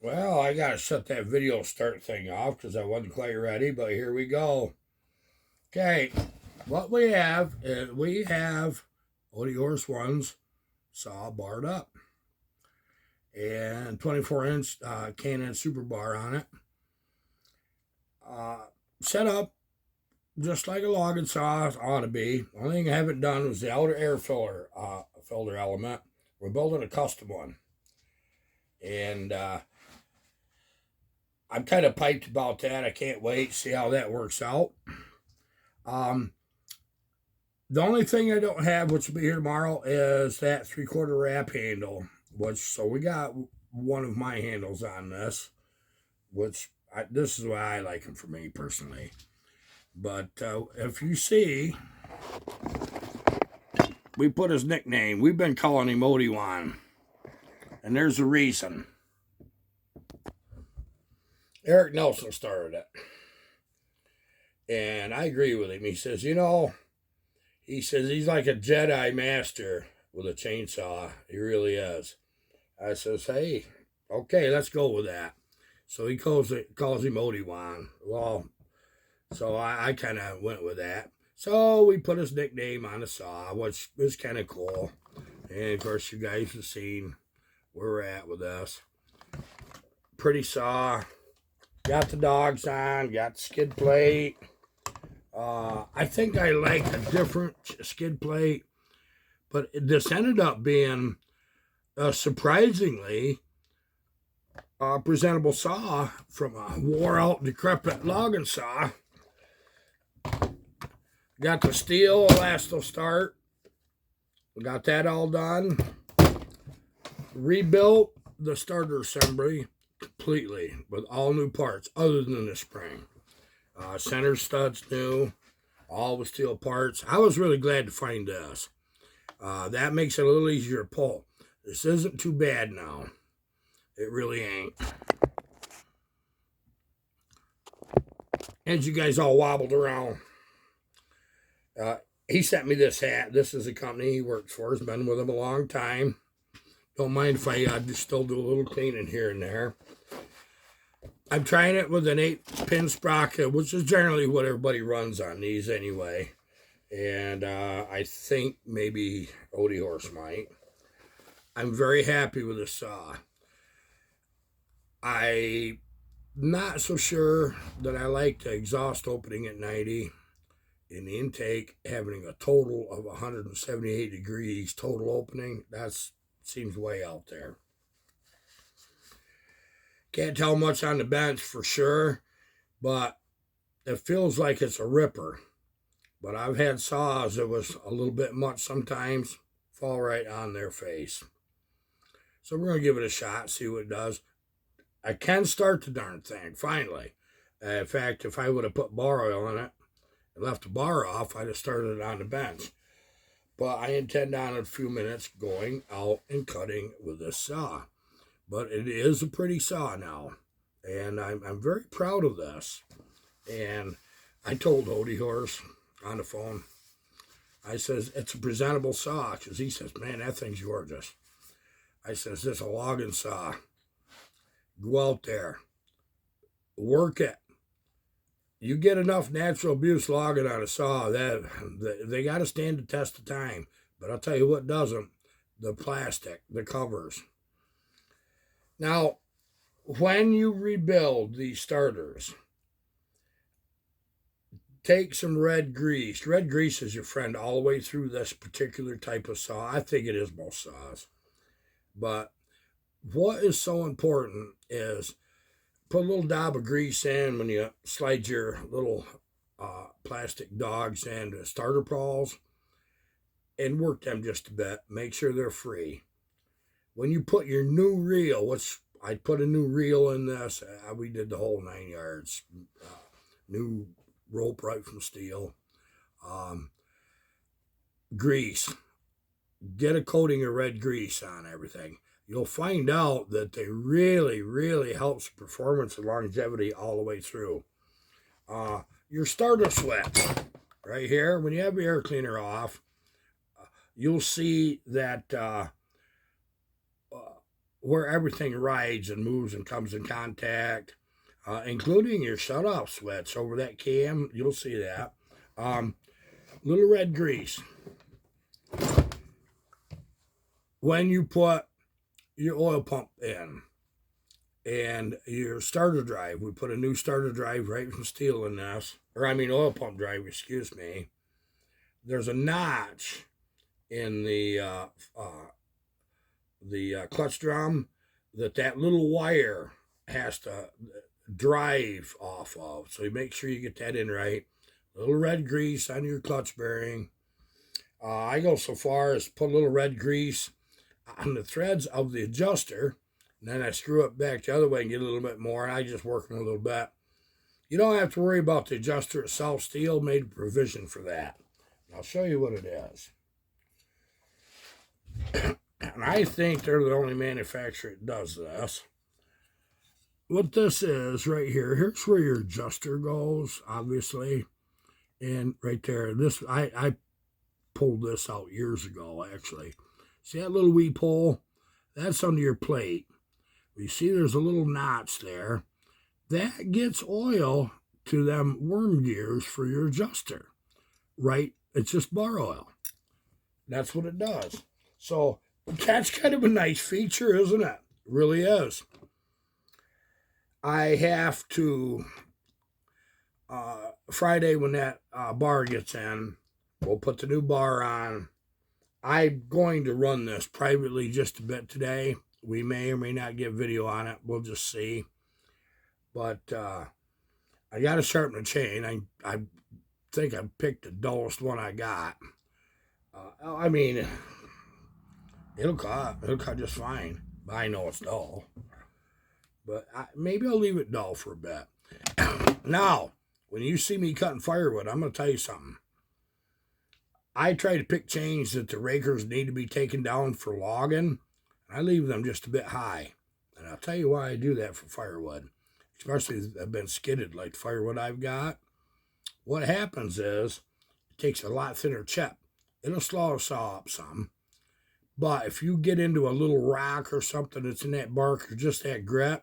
Well, I gotta shut that video start thing off because I wasn't quite ready, but here we go. Okay, what we have is we have Odie-wans saw barred up and 24-inch Canon Super Bar on it. Set up just like a logging saw ought to be. Only thing I haven't done was the outer air filter element. We're building a custom one, and I'm kind of piped about that. I can't wait to see how that works out. Um, the only thing I don't have, which will be here tomorrow, is that 3/4 wrap handle. So we got one of my handles on this, this is why I like them for me personally. But if you see, we put his nickname. We've been calling him Odie-wan, and there's a reason. Eric Nelson started it, and I agree with him. He says, he's like a Jedi master with a chainsaw. He really is. I says, hey, okay, let's go with that. So he calls him Odie-wan. Well, so I kind of went with that. So we put his nickname on the saw, which was kind of cool. And of course, you guys have seen where we're at with this. Pretty saw. Got the dogs on, got the skid plate. I think I like a different skid plate, but this ended up being surprisingly presentable saw from a wore out, decrepit logging saw. Got the Stihl elasto start. Got that all done. Rebuilt the starter assembly completely with all new parts other than the spring. Center studs new, all the steel parts. I was really glad to find this. That makes it a little easier to pull. This isn't too bad now. It really ain't. As you guys all wobbled around, he sent me this hat. This is a company he works for. He's been with him a long time. Don't mind if I just still do a little cleaning here and there. I'm trying it with an 8-pin sprocket, which is generally what everybody runs on these anyway. And I think maybe Odie might. I'm very happy with the saw. I'm not so sure that I like the exhaust opening at 90 in the intake having a total of 178 degrees total opening. That seems way out there. Can't tell much on the bench for sure, but it feels like it's a ripper. But I've had saws that was a little bit much sometimes, fall right on their face. So we're going to give it a shot, see what it does. I can start the darn thing, finally. In fact, if I would have put bar oil in it and left the bar off, I'd have started it on the bench. But I intend on a few minutes going out and cutting with this saw. But it is a pretty saw now, and I'm very proud of this. And I told Odie on the phone, I says, it's a presentable saw, because he says, man, that thing's gorgeous. I says, this is a logging saw. Go out there, work it. You get enough natural abuse logging on a saw, that they got to stand the test of time. But I'll tell you what doesn't, the plastic, the covers. Now, when you rebuild these starters, take some red grease. Red grease is your friend all the way through this particular type of saw. I think it is most saws. But what is so important is put a little dab of grease in when you slide your little plastic dogs and starter pawls, and work them just a bit. Make sure they're free. When you put your new reel, which I put a new reel in this, we did the whole 9 yards. New rope right from Stihl. Grease. Get a coating of red grease on everything. You'll find out that they really, really helps performance and longevity all the way through. Your starter switch right here, when you have your air cleaner off, you'll see that where everything rides and moves and comes in contact, including your shut-off switch over that cam. You'll see that. Little red grease. When you put your oil pump in and your starter drive, we put a new starter drive right from Stihl in this, or I mean oil pump drive, excuse me. There's a notch in the clutch drum that little wire has to drive off of. So you make sure you get that in right. A little red grease on your clutch bearing. I go so far as put a little red grease on the threads of the adjuster, and then I screw it back the other way and get a little bit more, and I just work them a little bit. You don't have to worry about the adjuster itself. Stihl made provision for that. I'll show you what it is. And I think they're the only manufacturer that does this. What this is right here, here's where your adjuster goes, obviously. And right there, this I pulled this out years ago, actually. See that little wee pole? That's under your plate. You see there's a little notch there. That gets oil to them worm gears for your adjuster, right? It's just bar oil. That's what it does. So that's kind of a nice feature, isn't it? It really is. I have to, Friday when that bar gets in, we'll put the new bar on. I'm going to run this privately just a bit today. We may or may not get video on it. We'll just see. But I got to sharpen the chain. I think I picked the dullest one I got. I mean, it'll cut just fine. But I know it's dull. But maybe I'll leave it dull for a bit. Now, when you see me cutting firewood, I'm going to tell you something. I try to pick chains that the rakers need to be taken down for logging. I leave them just a bit high. And I'll tell you why I do that for firewood. Especially if they've been skidded like the firewood I've got. What happens is, it takes a lot thinner chip. It'll slow a saw up some. But if you get into a little rock or something that's in that bark or just that grit,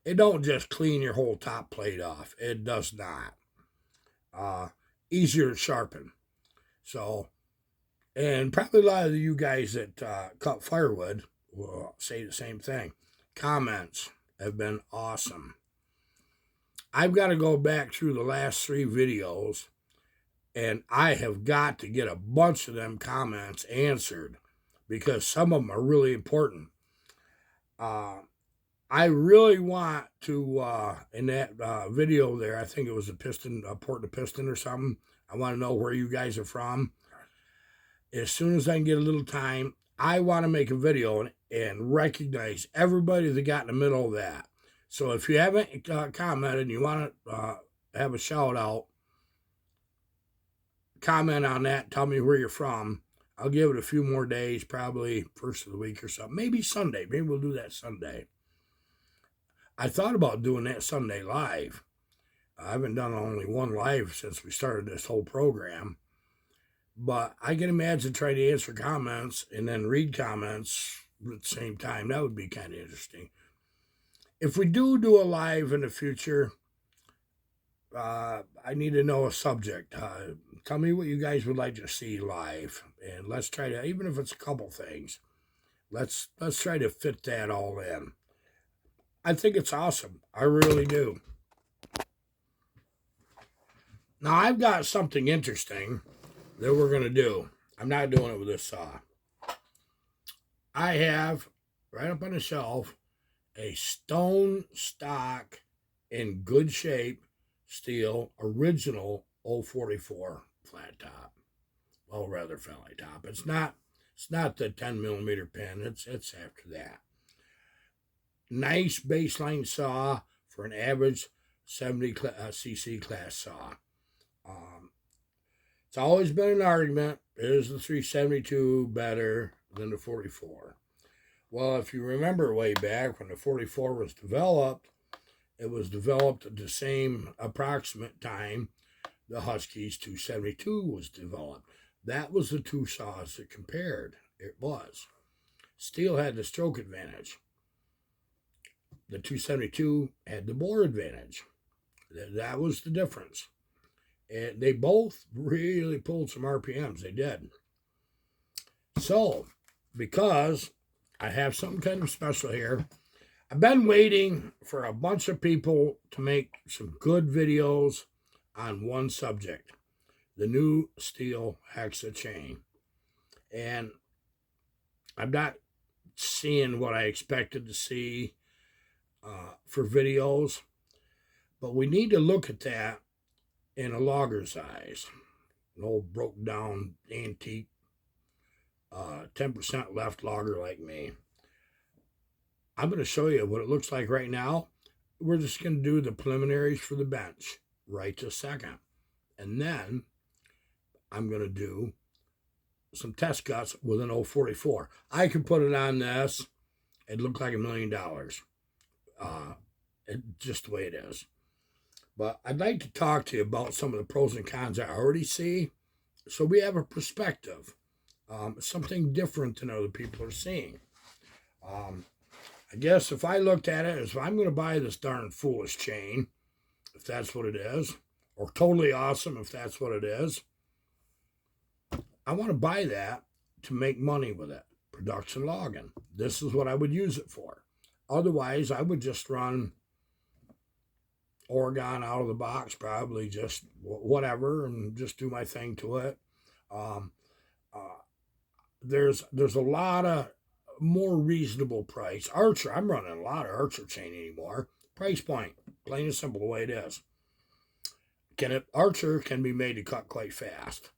it don't just clean your whole top plate off. It does not. Easier to sharpen. So, and probably a lot of you guys that cut firewood will say the same thing. Comments have been awesome. I've got to go back through the last 3 videos, and I have got to get a bunch of them comments answered because some of them are really important. I really want to, in that video there, I think it was a piston, porting a piston or something. I want to know where you guys are from. As soon as I can get a little time, I want to make a video and recognize everybody that got in the middle of that. So if you haven't commented and you want to have a shout out, comment on that. Tell me where you're from. I'll give it a few more days, probably first of the week or something. Maybe Sunday. Maybe we'll do that Sunday. I thought about doing that Sunday live. I haven't done only one live since we started this whole program. But I can imagine trying to answer comments and then read comments at the same time. That would be kind of interesting. If we do a live in the future, I need to know a subject. Tell me what you guys would like to see live. And let's try to, even if it's a couple things, let's try to fit that all in. I think it's awesome. I really do. Now, I've got something interesting that we're going to do. I'm not doing it with this saw. I have, right up on the shelf, a stone stock in good shape Stihl original 044 flat top. Well, rather felly top. It's not the 10 millimeter pin. It's after that. Nice baseline saw for an average 70 cc class saw. It's always been an argument, is the 372 better than the 44? Well, if you remember way back when the 44 was developed, it was developed at the same approximate time the Husky's 272 was developed. That was the two saws that compared. It was. Stihl had the stroke advantage. the 272 had the bore advantage. That was the difference. And they both really pulled some RPMs. They did. So, because I have something kind of special here, I've been waiting for a bunch of people to make some good videos on one subject, the new Stihl Hexa chain. And I'm not seeing what I expected to see for videos, but we need to look at that in a logger's eyes. An old broke down antique 10% left logger like me. I'm going to show you what it looks like right now. We're just going to do the preliminaries for the bench right this second. And then I'm going to do some test cuts with an 044. I could put it on this. It'd look like $1 million. Just the way it is. But I'd like to talk to you about some of the pros and cons I already see, so we have a perspective, something different than other people are seeing. I guess if I looked at it as, I'm going to buy this darn foolish chain, if that's what it is, or totally awesome if that's what it is, I want to buy that to make money with it. Production logging. This is what I would use it for. Otherwise, I would just run Oregon out of the box, probably just whatever, and just do my thing to it. There's a lot of more reasonable price. Archer, I'm running a lot of Archer chain anymore. Price point, plain and simple, the way it is. Archer can be made to cut quite fast,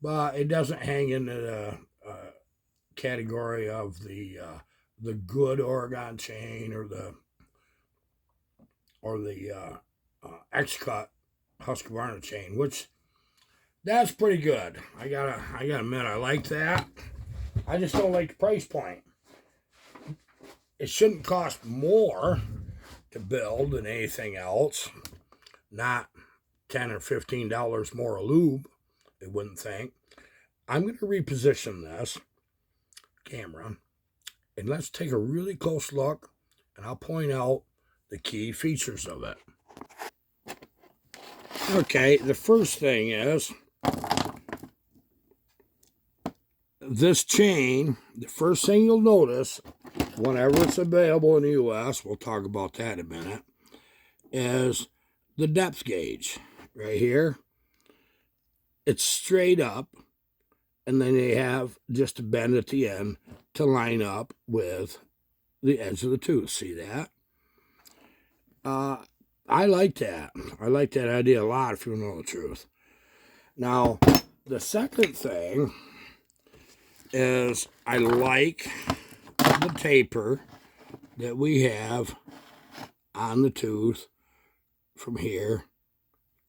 but it doesn't hang into the category of the good Oregon chain or the X-Cut Husqvarna chain, which that's pretty good. I gotta admit, I like that. I just don't like the price point. It shouldn't cost more to build than anything else. Not $10 or $15 more a lube, I wouldn't think. I'm going to reposition this camera, and let's take a really close look, and I'll point out the key features of it. Okay, the first thing is this chain. The first thing you'll notice whenever it's available in the US, we'll talk about that in a minute, is the depth gauge right here. It's straight up, and then they have just a bend at the end to line up with the edge of the tooth. See that? I like that. I like that idea a lot, if you know the truth. Now, the second thing is I like the taper that we have on the tooth from here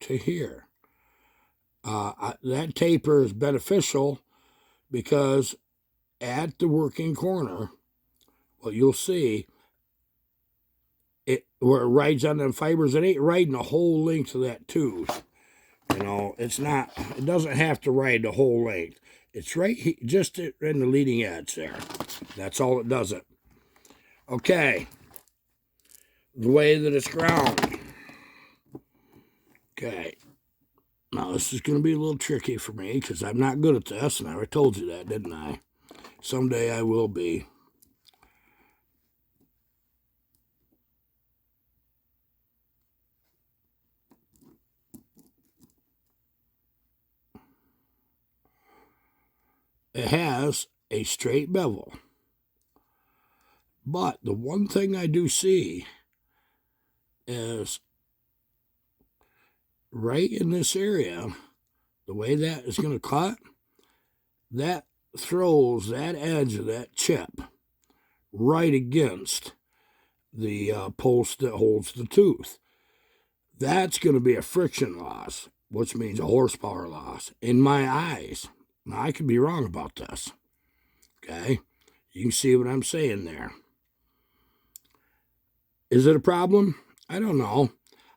to here. That taper is beneficial because at the working corner, what you'll see, where it rides on them fibers, it ain't riding the whole length of that tooth. You know, it doesn't have to ride the whole length. It's right just in the leading edge there. That's all it does it. Okay. The way that it's ground. Okay. Now, this is going to be a little tricky for me because I'm not good at this, and I told you that, didn't I? Someday I will be. It has a straight bevel. But the one thing I do see is right in this area, the way that is going to cut, that throws that edge of that chip right against the post that holds the tooth. That's going to be a friction loss, which means a horsepower loss in my eyes. Now, I could be wrong about this. Okay? You can see what I'm saying there. Is it a problem? I don't know.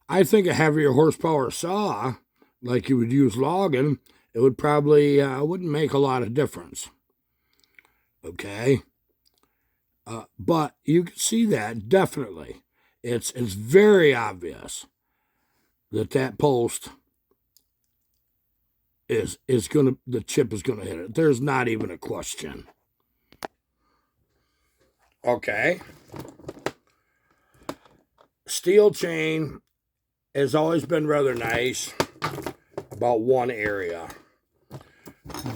I think a heavier horsepower saw, like you would use logging, it would probably wouldn't make a lot of difference. Okay? But you can see that, definitely. it's very obvious that post is gonna, the chip is gonna hit it. There's not even a question. Okay. Stihl chain has always been rather nice about one area.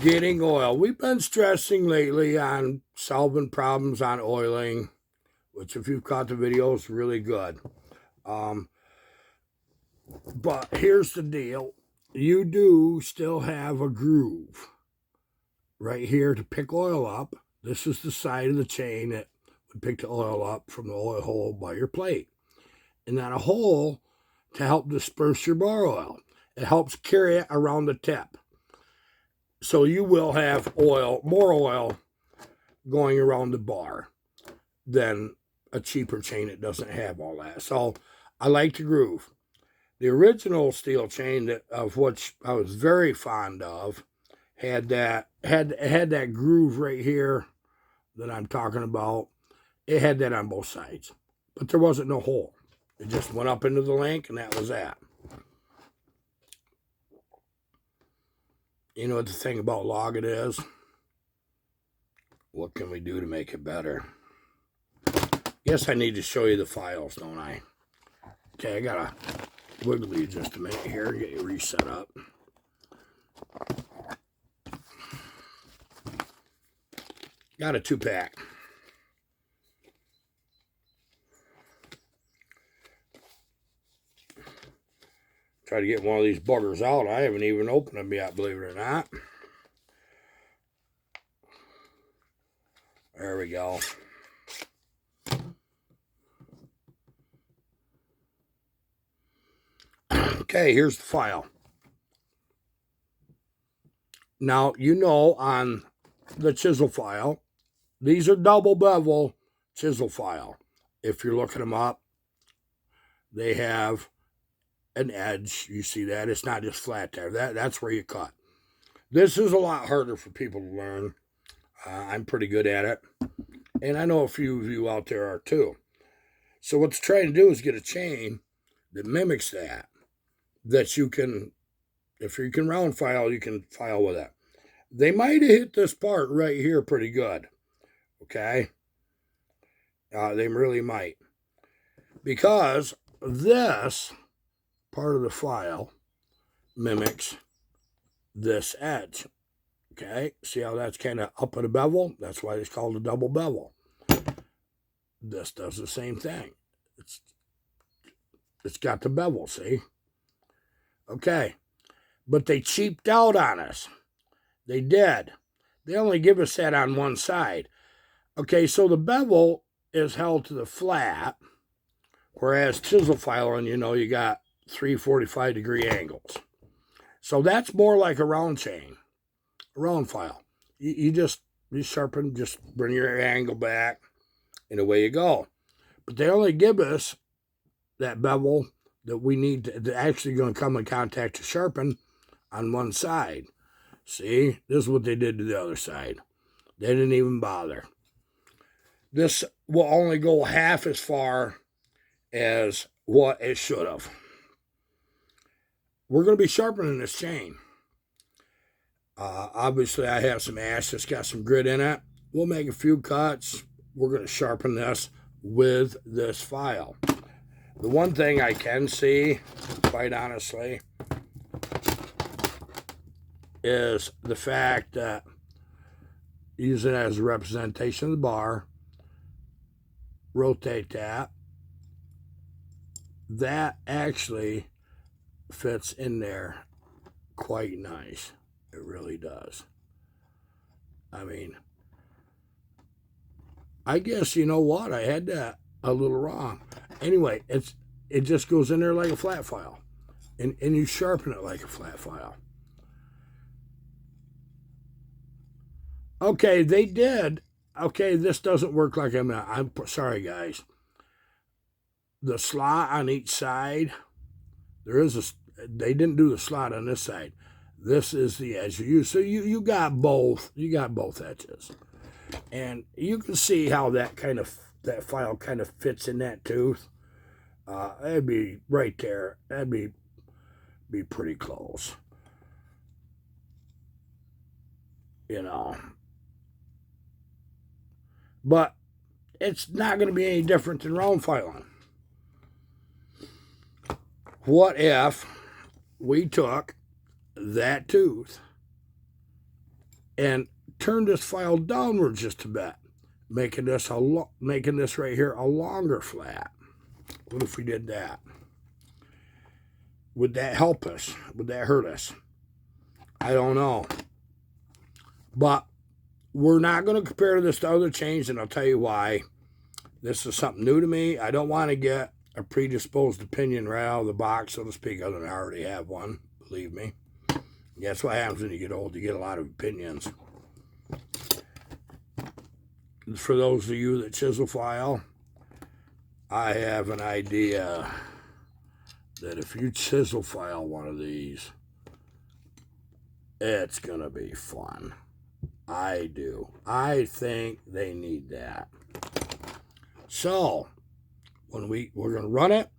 Getting oil. We've been stressing lately on solving problems on oiling, which if you've caught the video is really good. But here's the deal. You do still have a groove right here to pick oil up. This is the side of the chain that would pick the oil up from the oil hole by your plate. And then a hole to help disperse your bar oil. It helps carry it around the tip. So you will have oil, more oil going around the bar than a cheaper chain that doesn't have all that. So I like the groove. The original Stihl chain, of which I was very fond of, had that groove right here that I'm talking about. It had that on both sides, but there wasn't no hole. It just went up into the link, and that was that. You know what the thing about logging is? What can we do to make it better? Guess I need to show you the files, don't I? Okay, I gotta wiggle you just a minute here, get you reset up. Got a 2-pack. Try to get one of these buggers out. I haven't even opened them yet, believe it or not. There we go. Okay, here's the file. Now, you know on the chisel file, these are double bevel chisel file. If you're looking them up, they have an edge. You see that? It's not just flat there. That's where you cut. This is a lot harder for people to learn. I'm pretty good at it. And I know a few of you out there are too. So what they're trying to do is get a chain that mimics that. That you can, if you can round file, you can file with it. They might have hit this part right here pretty good. Okay? They really might. Because this part of the file mimics this edge. Okay? See how that's kind of up at a bevel? That's why it's called a double bevel. This does the same thing. It's got the bevel, see? Okay. But they cheaped out on us. They did. They only give us that on one side. Okay, so the bevel is held to the flat, whereas chisel filing, you know, you got 345-degree angles. So that's more like a round chain, a round file. You sharpen, just bring your angle back, and away you go. But they only give us that bevel that we need to actually going to come in contact to sharpen on one side. See, this is what they did to the other side. They didn't even bother. This will only go half as far as what it should have. We're going to be sharpening this chain. Obviously, I have some ash that's got some grit in it. We'll make a few cuts. We're going to sharpen this with this file. The one thing I can see, quite honestly, is the fact that, use it as a representation of the bar, rotate that. That actually fits in there quite nice. It really does. I mean, I guess, you know what, I had that a little wrong. Anyway, it just goes in there like a flat file. And you sharpen it like a flat file. Okay, they did. Okay, this doesn't work like I'm sorry, guys. The slot on each side, they didn't do the slot on this side. This is the edge you use. So you got both. You got both edges. And you can see how that file kind of fits in that tooth. It'd be right there. That'd be pretty close. You know. But it's not going to be any different than round filing. What if we took that tooth and turned this file downward just a bit, making this right here a longer flat? What if we did that? Would that help us? Would that hurt us? I don't know. But we're not going to compare this to other chains, and I'll tell you why. This is something new to me. I don't want to get a predisposed opinion right out of the box, so to speak, other than I already have one, believe me. That's what happens when you get old. You get a lot of opinions. For those of you that chisel file, I have an idea that if you chisel file one of these, it's going to be fun. I do. I think they need that. So, when we're going to run it,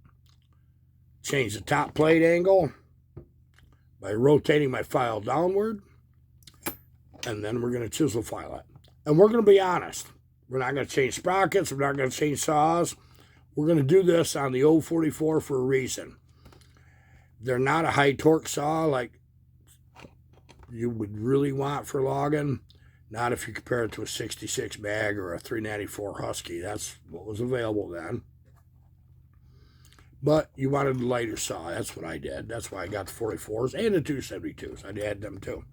change the top plate angle by rotating my file downward, and then we're going to chisel file it. And we're going to be honest. We're not going to change sprockets. We're not going to change saws. We're going to do this on the 044 for a reason. They're not a high torque saw like you would really want for logging. Not if you compare it to a 66 mag or a 394 Husky. That's what was available then. But you wanted a lighter saw. That's what I did. That's why I got the 44s and the 272s. I'd add them too.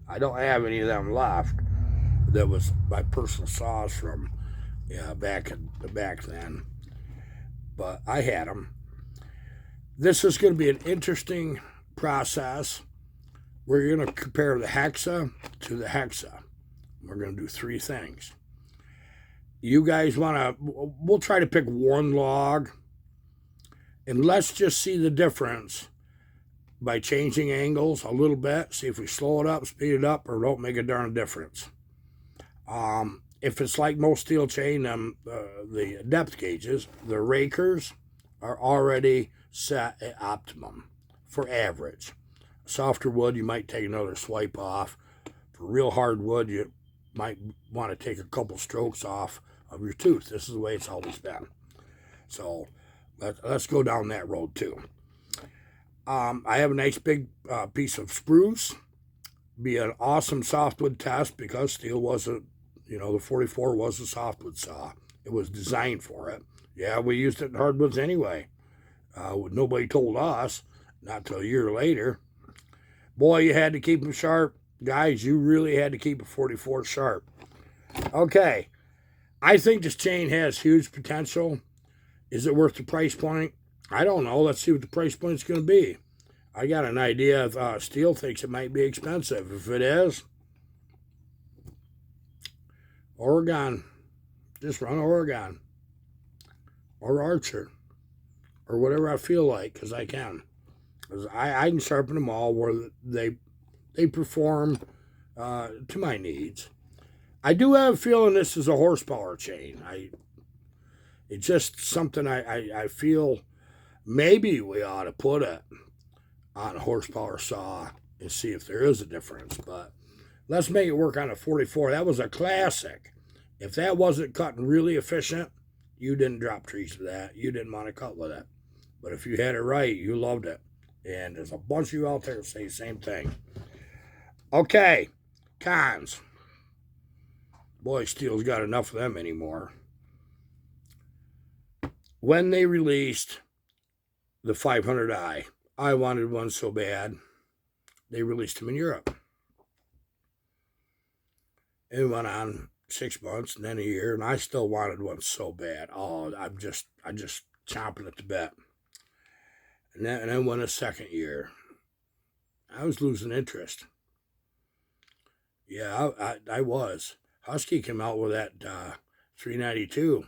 I don't have any of them left. That was my personal saws from back then. But I had them. This is going to be an interesting process. We're going to compare the Hexa to the Hexa. We're going to do three things. You guys want to, we'll try to pick one log, and let's just see the difference by changing angles a little bit. See if we slow it up, speed it up, or don't make a darn difference. If it's like most Stihl chain, the depth gauges, the rakers are already set at optimum for average. Softer wood, you might take another swipe off. For real hard wood, you might want to take a couple strokes off of your tooth. This is the way it's always been. So let's go down that road too. I have a nice big piece of spruce. Be an awesome softwood test because Stihl was the 44 was a softwood saw. It was designed for it. Yeah, we used it in hardwoods anyway. Nobody told us, not till a year later. Boy, you had to keep them sharp. Guys, you really had to keep a 44 sharp. Okay, I think this chain has huge potential. Is it worth the price point? I don't know. Let's see what the price point's going to be. I got an idea if Stihl thinks it might be expensive. If it is, Oregon. Just run Oregon. Or Archer. Or whatever I feel like, because I can. Because I can sharpen them all where they perform to my needs. I do have a feeling this is a horsepower chain. It's just something I feel maybe we ought to put it on a horsepower saw and see if there is a difference. But let's make it work on a 44. That was a classic. If that wasn't cutting really efficient, you didn't drop trees with that. You didn't want to cut with it. But if you had it right, you loved it. And there's a bunch of you out there that say the same thing. Okay, cons. Boy, Stihl's got enough of them anymore. When they released the 500i, I wanted one so bad, they released them in Europe. It went on 6 months and then a year, and I still wanted one so bad. Oh, I'm just chomping at the bit. And then went a second year. I was losing interest. Yeah, I was. Husky came out with that 392.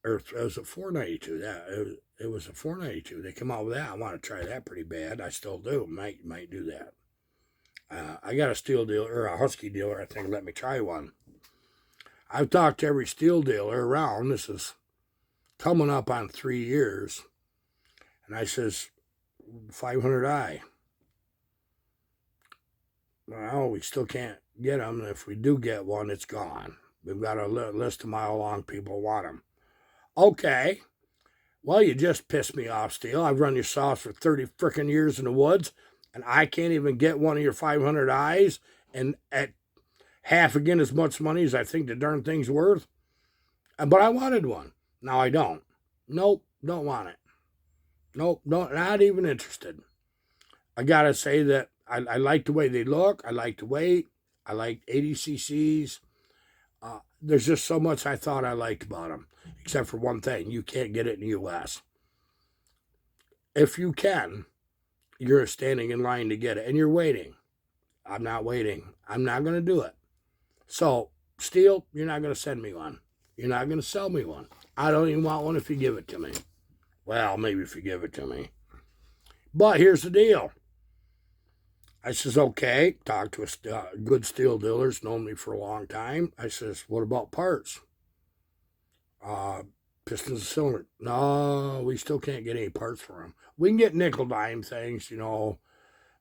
Or was it 492? Yeah, it was a 492. They come out with that. I want to try that pretty bad. I still do. Might do that. I got a Stihl dealer, or a Husky dealer, I think, let me try one. I've talked to every Stihl dealer around. This is coming up on 3 years. And I says, 500i. Well, we still can't get them. And if we do get one, it's gone. We've got a list of mile-long people want them. Okay. Well, you just pissed me off, Stihl. I've run your sauce for 30 frickin' years in the woods, and I can't even get one of your 500i's, and at half again as much money as I think the darn thing's worth. But I wanted one. Now I don't. Nope, don't want it. Nope, not even interested. I gotta say that I like the way they look. I like the weight. I like 80 cc's. There's just so much I thought I liked about them, except for one thing. You can't get it in the U.S. If you can, you're standing in line to get it, and you're waiting. I'm not waiting. I'm not going to do it. So, Stihl, you're not going to send me one. You're not going to sell me one. I don't even want one if you give it to me. Well, maybe if you give it to me. But here's the deal. I says, okay, talked to a good Stihl dealer's known me for a long time. I says, what about parts? Pistons and cylinder. No, we still can't get any parts for them. We can get nickel dime things,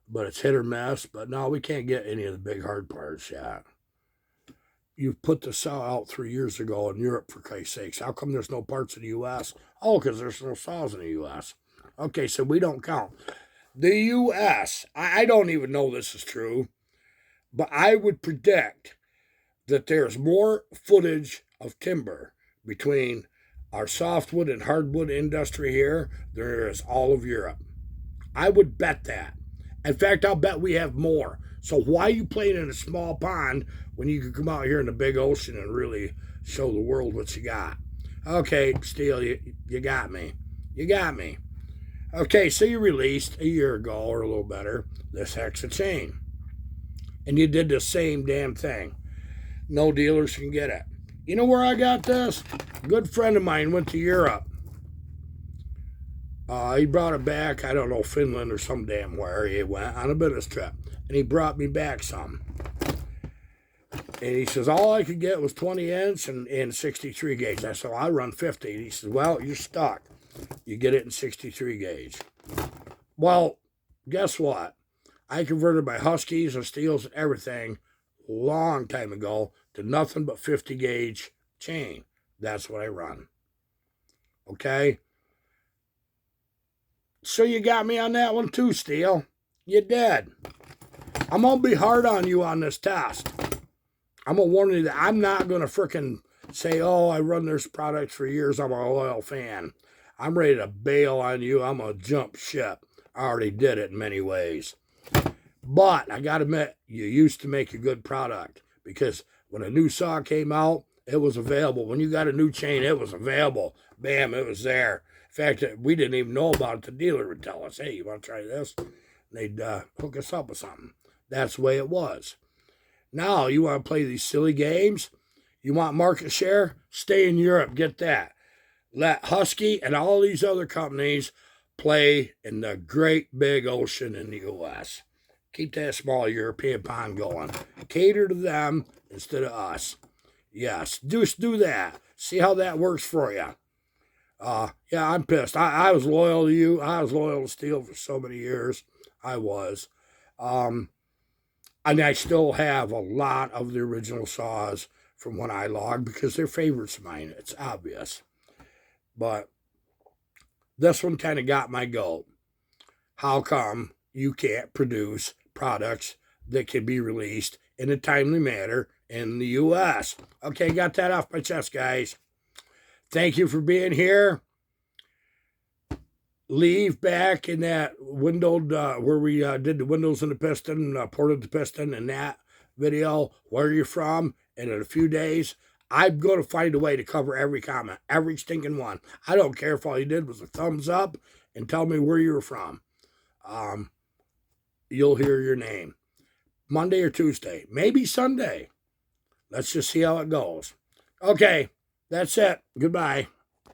but it's hit or miss. But no, we can't get any of the big hard parts yet. You put the saw out 3 years ago in Europe, for Christ's sakes. How come there's no parts in the U.S.? Oh, because there's no saws in the U.S. Okay, so we don't count. The U.S., I don't even know this is true, but I would predict that there's more footage of timber between our softwood and hardwood industry here than there is all of Europe. I would bet that. In fact, I'll bet we have more. So why are you playing in a small pond when you can come out here in the big ocean and really show the world what you got? Okay, Stihl, you got me. You got me. Okay, so you released a year ago or a little better this Hexa chain. And you did the same damn thing. No dealers can get it. You know where I got this? A good friend of mine went to Europe. He brought it back, I don't know, Finland or some damn where he went on a business trip. And he brought me back some. And he says, all I could get was 20 inch and 63 gauge. I said, well, I run 50. And he says, well, you're stuck. You get it in 63 gauge. Well, guess what? I converted my Huskies and Stihls and everything long time ago to nothing but 50 gauge chain. That's what I run. Okay? So you got me on that one too, Stihl. You did. I'm going to be hard on you on this test. I'm going to warn you that I'm not going to frickin' say, oh, I run this product for years. I'm a loyal fan. I'm ready to bail on you. I'm going to jump ship. I already did it in many ways. But I got to admit, you used to make a good product because when a new saw came out, it was available. When you got a new chain, it was available. Bam, it was there. In fact, we didn't even know about it. The dealer would tell us, hey, you want to try this? And they'd hook us up with something. That's the way it was. Now, you want to play these silly games? You want market share? Stay in Europe. Get that. Let Husky and all these other companies play in the great big ocean in the U.S. Keep that small European pond going. Cater to them instead of us. Yes, just do that. See how that works for you. Yeah, I'm pissed. I was loyal to you. I was loyal to Stihl for so many years. I was. And I still have a lot of the original saws from when I logged because they're favorites of mine. It's obvious. But this one kind of got my goat. How come you can't produce products that can be released in a timely manner in the U.S.? Okay, got that off my chest, guys. Thank you for being here. Leave back in that windowed, where we did the windows and the piston, ported the piston in that video, where you're from, and in a few days, I'm going to find a way to cover every comment, every stinking one. I don't care if all you did was a thumbs up and tell me where you were from. You'll hear your name. Monday or Tuesday, maybe Sunday. Let's just see how it goes. Okay, that's it. Goodbye.